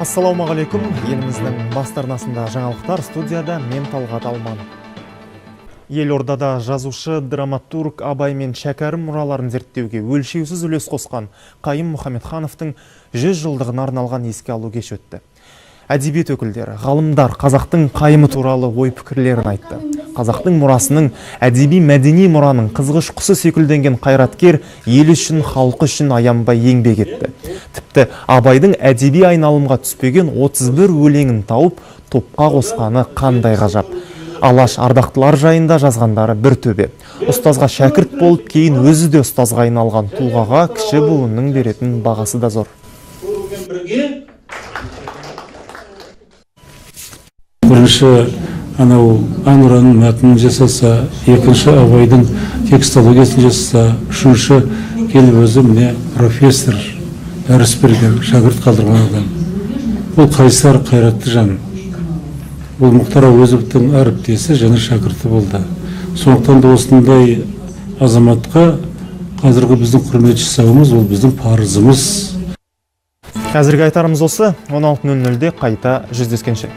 Ассалаумағалейкум. Еліміздің басты арнасында жаңалықтар, студияда мен Талғат Алман. Елордада жазушы, драматург Абай мен Шәкәрім мұраларын зерттеуге өлшеусіз үлес қосқан Қайым Мұхамедхановтың 100 жылдығына арналған еске алу кеші өтті. Әдебиет өкілдері, ғалымдар қазақтың қайымы туралы ой пікірлерін айтты. Қазақтың мұрасының, әдеби мәдени мұраның қызғыш құсы секілденген қайраткер ел үшін, халқы үшін аянбай еңбек етті. Тіпті Абайдың әдеби айналымға түспеген 31 өлеңін тауып, топқа қосқаны қандай ғажап. Алаш ардақтылар жайында жазғандары бір төбе. Ұстазға шәкірт болып, кейін өзі де ұстазға айналған тұлғаға кіші буынның беретін бағасы да зор. Бірінші анау әнұранның мәтінін жасаса, екінші Абайдың текстологиясын жасаса, үшінші келіп өзі міне профессор, дәріс берген, шәкірт қалдырған адам. Бұл қайсар, қайратты жан. Бұл Мұхтар Әуезовтің әріптесі және шәкірті болды. Сондықтан да осындай азаматқа қазіргі біздің құрмет жасауымыз, ол біздің парызымыз. Қазіргі айтарымыз осы, 16:00-де қайта жүздескенше.